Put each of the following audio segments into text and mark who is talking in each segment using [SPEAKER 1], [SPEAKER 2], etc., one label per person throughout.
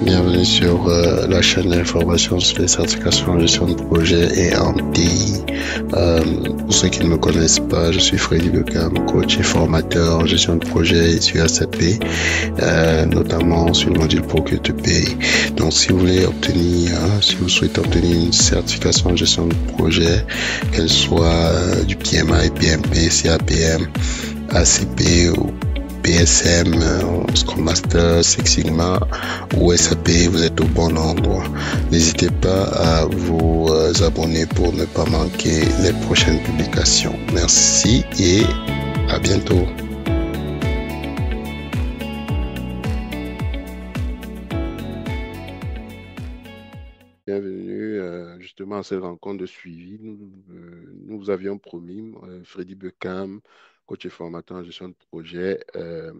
[SPEAKER 1] Bienvenue sur la chaîne d'information sur les certifications en gestion de projet et en TI. Pour ceux qui ne me connaissent pas, je suis Freddy Beckham, coach et formateur en gestion de projet et sur SAP, notamment sur le module Procure to Pay. Donc, si vous voulez obtenir, si vous souhaitez obtenir une certification en gestion de projet, qu'elle soit du PMI, PMP, CAPM, ACP ou PSM, Scrum Master, Six Sigma ou SAP, vous êtes au bon endroit. N'hésitez pas à vous abonner pour ne pas manquer les prochaines publications. Merci et à bientôt. Bienvenue justement à cette rencontre de suivi. Nous vous avions promis, Freddy Beckham, coach et formateur en gestion de projet,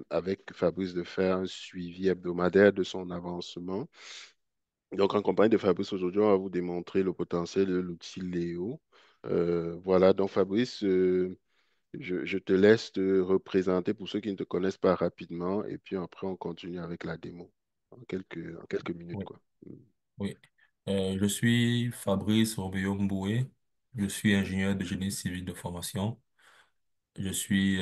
[SPEAKER 1] avec Fabrice de faire un suivi hebdomadaire de son avancement. Donc, en compagnie de Fabrice, aujourd'hui, on va vous démontrer le potentiel de l'outil Léo. Voilà, donc Fabrice, je te laisse te représenter pour ceux qui ne te connaissent pas rapidement, et puis après, on continue avec la démo en quelques minutes,
[SPEAKER 2] Oui,
[SPEAKER 1] quoi.
[SPEAKER 2] oui. Je suis Fabrice Robéo Mboué. Je suis ingénieur de génie civil de formation. Je suis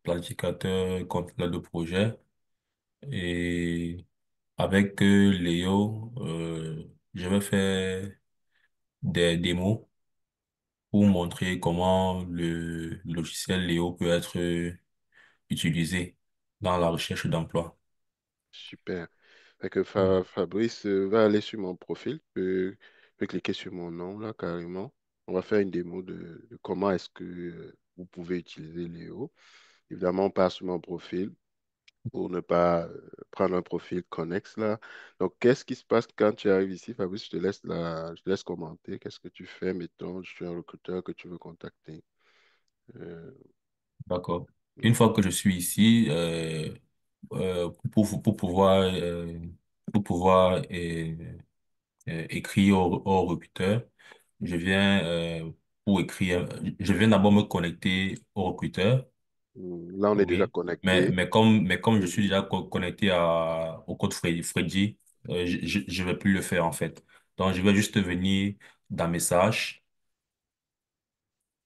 [SPEAKER 2] planificateur et contrôleur de projet. Et avec Léo, je vais faire des démos pour montrer comment le logiciel Léo peut être utilisé dans la recherche d'emploi.
[SPEAKER 1] Super. Fait que
[SPEAKER 2] Mm.
[SPEAKER 1] Fabrice va aller sur mon profil, peut cliquer sur mon nom là carrément. On va faire une démo de comment est-ce que vous pouvez utiliser Léo. Évidemment, on passe sur mon profil pour ne pas prendre un profil connexe là. Donc, qu'est-ce qui se passe quand tu arrives ici, Fabrice? Je te laisse commenter. Qu'est-ce que tu fais? Mettons, je suis un recruteur que tu veux contacter. Euh,
[SPEAKER 2] D'accord. Une fois que je suis ici, pour pouvoir écrire au recruteur, je viens pour écrire, je viens d'abord me connecter au recruteur,
[SPEAKER 1] Là, on est déjà
[SPEAKER 2] oui. Mais
[SPEAKER 1] connecté.
[SPEAKER 2] mais comme je suis
[SPEAKER 1] Mhm.
[SPEAKER 2] déjà connecté au code Freddy, je vais plus le faire en fait. Donc je vais juste venir dans message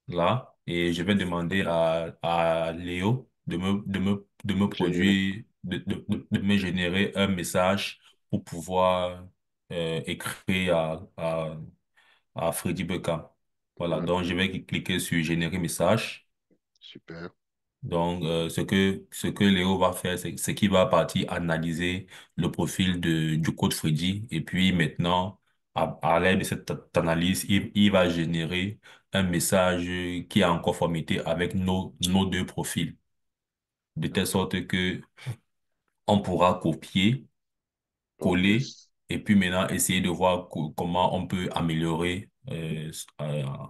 [SPEAKER 2] là et je vais demander à Léo de me
[SPEAKER 1] Généré.
[SPEAKER 2] produire, de me générer un message pour pouvoir écrire à Freddy Beckham. Voilà, donc je
[SPEAKER 1] D'accord.
[SPEAKER 2] vais cliquer sur générer message.
[SPEAKER 1] Super.
[SPEAKER 2] Donc, ce que Léo va faire, c'est qu'il va partir analyser le profil du code Freddy. Et puis maintenant, à l'aide de cette analyse, il va générer un message qui est en conformité avec nos deux profils. De telle
[SPEAKER 1] D'accord.
[SPEAKER 2] sorte que on pourra copier,
[SPEAKER 1] OK.
[SPEAKER 2] coller, et puis maintenant essayer de voir comment on peut améliorer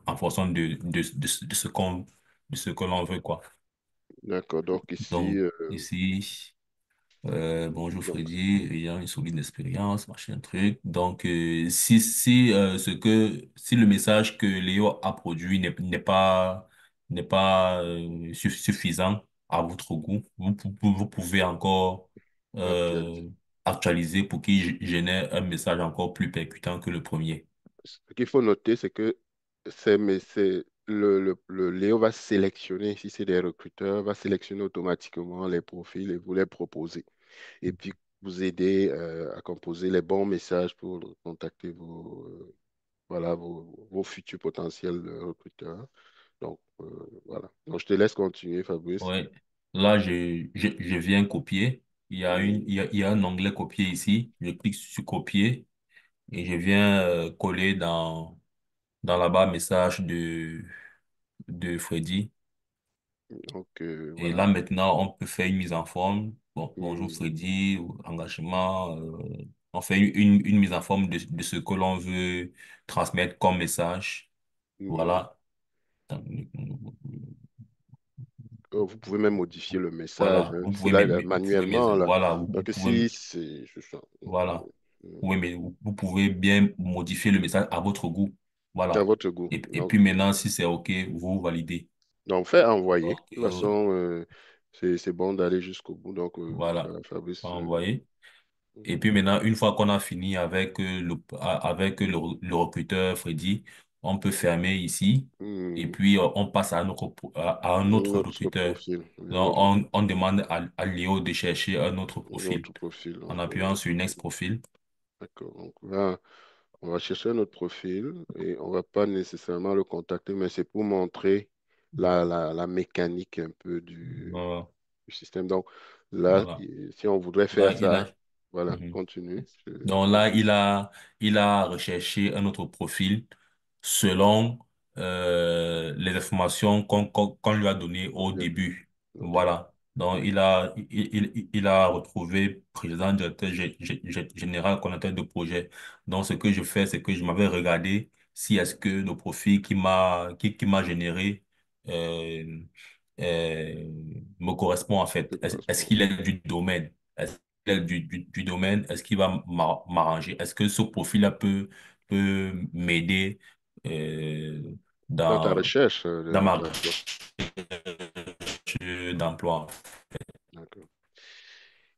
[SPEAKER 2] en fonction de ce que l'on veut, quoi.
[SPEAKER 1] D'accord. Donc ici,
[SPEAKER 2] Donc, ici, bonjour
[SPEAKER 1] donc,
[SPEAKER 2] Freddy, ayant une solide expérience, machin truc. Donc, si le message que Léo a produit n'est pas suffisant à votre goût, vous pouvez encore
[SPEAKER 1] actuel.
[SPEAKER 2] euh, actualiser pour qu'il génère un message encore plus percutant que le premier.
[SPEAKER 1] Ce qu'il faut noter, c'est que le Léo va sélectionner, si c'est des recruteurs, va sélectionner automatiquement les profils et vous les proposer. Et puis vous aider à composer les bons messages pour contacter voilà, vos futurs potentiels recruteurs. Donc, voilà. Donc, je te laisse continuer, Fabrice.
[SPEAKER 2] Ouais. Là, je viens copier.
[SPEAKER 1] Mhm.
[SPEAKER 2] Il y a un onglet copier ici. Je clique sur copier. Et je viens coller dans la barre message de Freddy.
[SPEAKER 1] Donc,
[SPEAKER 2] Et
[SPEAKER 1] voilà.
[SPEAKER 2] là, maintenant, on peut faire une mise en forme. Bon, bonjour
[SPEAKER 1] Mhm.
[SPEAKER 2] Freddy, ou engagement. On fait une mise en forme de ce que l'on veut transmettre comme message.
[SPEAKER 1] Mhm.
[SPEAKER 2] Voilà.
[SPEAKER 1] Vous pouvez même modifier le message,
[SPEAKER 2] Voilà. Vous
[SPEAKER 1] c'est
[SPEAKER 2] pouvez,
[SPEAKER 1] là,
[SPEAKER 2] vous pouvez,
[SPEAKER 1] manuellement, là.
[SPEAKER 2] voilà. Vous
[SPEAKER 1] Donc,
[SPEAKER 2] pouvez,
[SPEAKER 1] ici, c'est... je sens-
[SPEAKER 2] voilà. Oui, mais vous pouvez bien modifier le message à votre goût.
[SPEAKER 1] à
[SPEAKER 2] Voilà.
[SPEAKER 1] votre goût.
[SPEAKER 2] Et puis maintenant, si c'est OK, vous validez.
[SPEAKER 1] Donc, fait envoyer. De
[SPEAKER 2] OK.
[SPEAKER 1] toute façon, c'est bon d'aller jusqu'au bout. Donc,
[SPEAKER 2] Voilà.
[SPEAKER 1] Fabrice,
[SPEAKER 2] Envoyer. Et
[SPEAKER 1] mhm,
[SPEAKER 2] puis maintenant, une fois qu'on a fini avec le recruteur Freddy, on peut fermer ici et
[SPEAKER 1] mhm.
[SPEAKER 2] puis on passe à un autre
[SPEAKER 1] Notre
[SPEAKER 2] recruteur.
[SPEAKER 1] profil, oui,
[SPEAKER 2] Donc, on demande à Léo de chercher un autre profil
[SPEAKER 1] notre profil.
[SPEAKER 2] en
[SPEAKER 1] Donc,
[SPEAKER 2] appuyant sur Next Profil.
[SPEAKER 1] d'accord. Donc là, on va chercher notre profil et on va pas nécessairement le contacter, mais c'est pour montrer la mécanique un peu
[SPEAKER 2] Euh,
[SPEAKER 1] du système. Donc là,
[SPEAKER 2] voilà.
[SPEAKER 1] si on voudrait faire
[SPEAKER 2] Là, il
[SPEAKER 1] ça,
[SPEAKER 2] a.
[SPEAKER 1] voilà,
[SPEAKER 2] Mhm.
[SPEAKER 1] continue.
[SPEAKER 2] Donc là, il a recherché un autre profil selon les informations qu'on lui a données
[SPEAKER 1] On
[SPEAKER 2] au
[SPEAKER 1] vient de
[SPEAKER 2] début.
[SPEAKER 1] au début.
[SPEAKER 2] Voilà. Donc il a retrouvé président, directeur général, coordinateur de projet. Donc ce que je fais, c'est que je m'avais regardé si est-ce que le profil qui m'a généré euh, euh, me correspond en
[SPEAKER 1] Ça
[SPEAKER 2] fait. Est-ce
[SPEAKER 1] correspond.
[SPEAKER 2] qu'il est du domaine? Du domaine, est-ce qu'il va m'arranger? Est-ce que ce profil-là peut m'aider euh,
[SPEAKER 1] Dans ta
[SPEAKER 2] dans,
[SPEAKER 1] recherche
[SPEAKER 2] dans ma
[SPEAKER 1] d'emploi.
[SPEAKER 2] recherche d'emploi?
[SPEAKER 1] D'accord.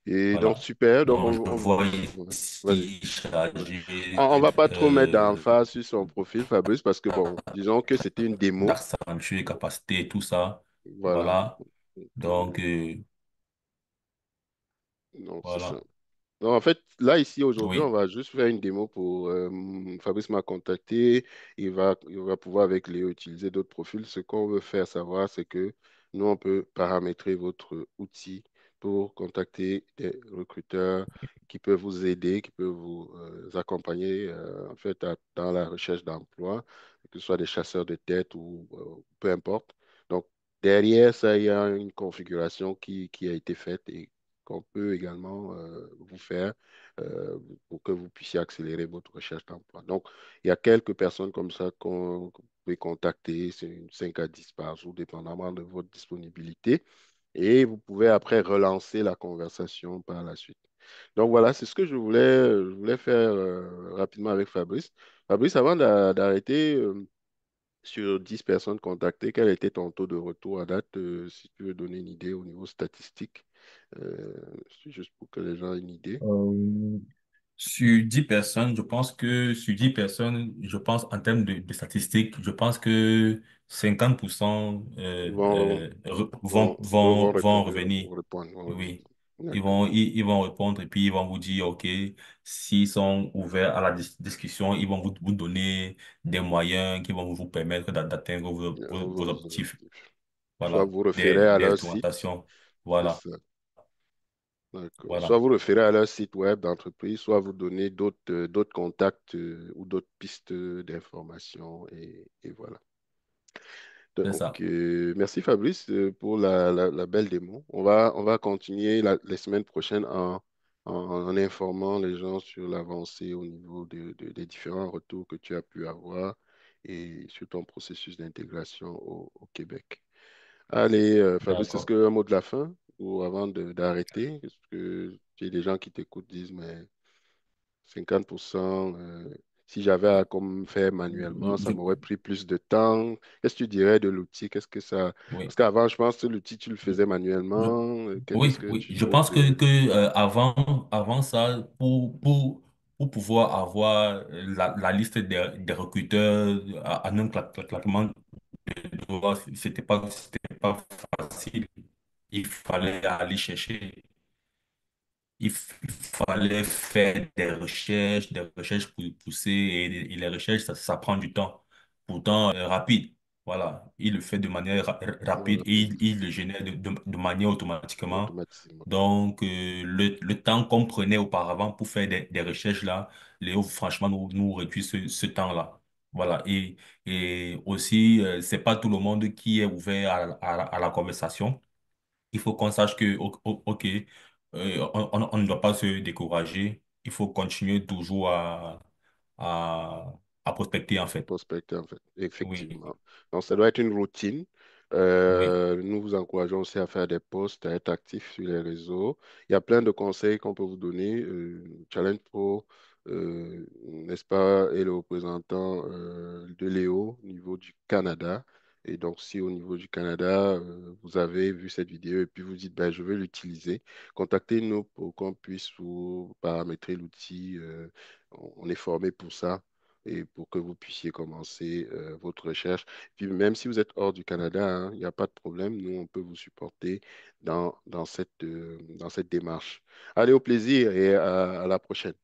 [SPEAKER 1] Et donc,
[SPEAKER 2] Voilà.
[SPEAKER 1] super. Donc,
[SPEAKER 2] Donc, je vois
[SPEAKER 1] voilà. Vas-y.
[SPEAKER 2] ici chargé
[SPEAKER 1] On va pas trop mettre
[SPEAKER 2] euh,
[SPEAKER 1] d'emphase sur son profil, Fabrice, parce que, bon, disons que c'était une démo.
[SPEAKER 2] d'accentuer les capacités, tout ça.
[SPEAKER 1] Voilà.
[SPEAKER 2] Voilà.
[SPEAKER 1] Donc,
[SPEAKER 2] Donc,
[SPEAKER 1] donc, c'est ça.
[SPEAKER 2] voilà.
[SPEAKER 1] Donc, en fait, là, ici, aujourd'hui, on
[SPEAKER 2] Oui.
[SPEAKER 1] va juste faire une démo pour Fabrice m'a contacté. Il va pouvoir, avec Léo, utiliser d'autres profils. Ce qu'on veut faire savoir, c'est que nous, on peut paramétrer votre outil pour contacter des recruteurs qui peuvent vous aider, qui peuvent vous accompagner, en fait, dans la recherche d'emploi, que ce soit des chasseurs de tête ou peu importe. Donc, derrière ça, il y a une configuration qui a été faite et qu'on peut également vous faire euh, pour que vous puissiez accélérer votre recherche d'emploi. Donc, il y a quelques personnes comme ça que vous pouvez contacter, c'est une 5 à 10 par jour, dépendamment de votre disponibilité. Et vous pouvez après relancer la conversation par la suite. Donc voilà, c'est ce que je voulais faire rapidement avec Fabrice. Fabrice, avant d'arrêter, sur 10 personnes contactées, quel était ton taux de retour à date, si tu veux donner une idée au niveau statistique, euh, c'est juste pour que les gens aient une idée.
[SPEAKER 2] Euh, Sur 10 personnes, je pense que sur 10 personnes, je pense en termes de statistiques, je pense que 50%
[SPEAKER 1] Vont,
[SPEAKER 2] vont revenir.
[SPEAKER 1] vont revenir.
[SPEAKER 2] Oui.
[SPEAKER 1] D'accord.
[SPEAKER 2] Ils vont répondre et puis ils vont vous dire, OK, s'ils sont ouverts à la discussion, ils vont vous donner des moyens qui vont vous permettre d'atteindre vos
[SPEAKER 1] Vos
[SPEAKER 2] objectifs.
[SPEAKER 1] objectifs. Soit
[SPEAKER 2] Voilà.
[SPEAKER 1] vous référez à
[SPEAKER 2] Des
[SPEAKER 1] leur site,
[SPEAKER 2] orientations.
[SPEAKER 1] c'est
[SPEAKER 2] Voilà.
[SPEAKER 1] ça. D'accord. Soit
[SPEAKER 2] Voilà.
[SPEAKER 1] vous référez à leur site web d'entreprise, soit vous donnez d'autres contacts ou d'autres pistes d'information et voilà.
[SPEAKER 2] C'est
[SPEAKER 1] Donc,
[SPEAKER 2] ça.
[SPEAKER 1] merci Fabrice pour la belle démo. On va continuer les semaines prochaines en informant les gens sur l'avancée au niveau des différents retours que tu as pu avoir et sur ton processus d'intégration au Québec. Allez, Fabrice, est-ce
[SPEAKER 2] D'accord.
[SPEAKER 1] que un mot de la fin ou avant d'arrêter? Est-ce que j'ai des gens qui t'écoutent disent, mais 50%, si j'avais à comme faire manuellement, ça
[SPEAKER 2] Je-
[SPEAKER 1] m'aurait pris plus de temps. Qu'est-ce que tu dirais de l'outil? Qu'est-ce que ça... Parce
[SPEAKER 2] oui.
[SPEAKER 1] qu'avant, je pense que l'outil, tu le faisais manuellement. Qu'est-ce
[SPEAKER 2] Oui,
[SPEAKER 1] que
[SPEAKER 2] oui.
[SPEAKER 1] tu
[SPEAKER 2] Je
[SPEAKER 1] pourrais
[SPEAKER 2] pense
[SPEAKER 1] dire de...
[SPEAKER 2] que avant ça, pour pouvoir avoir la liste des recruteurs en un claquement de doigts, c'était pas facile. Il fallait aller chercher. Il fallait faire des recherches poussées et les recherches, ça prend du temps. Pourtant, rapide. Voilà. Il le fait de manière rapide et
[SPEAKER 1] rapide,
[SPEAKER 2] il le génère de manière automatiquement.
[SPEAKER 1] automatiquement?
[SPEAKER 2] Donc, le temps qu'on prenait auparavant pour faire des recherches là, Léo, franchement, nous réduit ce temps-là. Voilà. Et aussi, c'est pas tout le monde qui est ouvert à la conversation. Il faut qu'on sache que, OK, on ne doit pas se décourager. Il faut continuer toujours à, à prospecter, en
[SPEAKER 1] À
[SPEAKER 2] fait.
[SPEAKER 1] prospecter, en fait.
[SPEAKER 2] Oui,
[SPEAKER 1] Effectivement. Donc, ça doit être une routine.
[SPEAKER 2] oui,
[SPEAKER 1] Nous vous encourageons aussi à faire des posts, à être actifs sur les réseaux. Il y a plein de conseils qu'on peut vous donner. Challenge Pro, n'est-ce pas, est le représentant de Léo au niveau du Canada. Et donc, si au niveau du Canada, vous avez vu cette vidéo et puis vous dites, ben, je veux l'utiliser, contactez-nous pour qu'on puisse vous paramétrer l'outil. On est formé pour ça et pour que vous puissiez commencer votre recherche. Puis même si vous êtes hors du Canada, hein, il n'y a pas de problème. Nous, on peut vous supporter dans cette démarche. Allez, au plaisir et à la prochaine.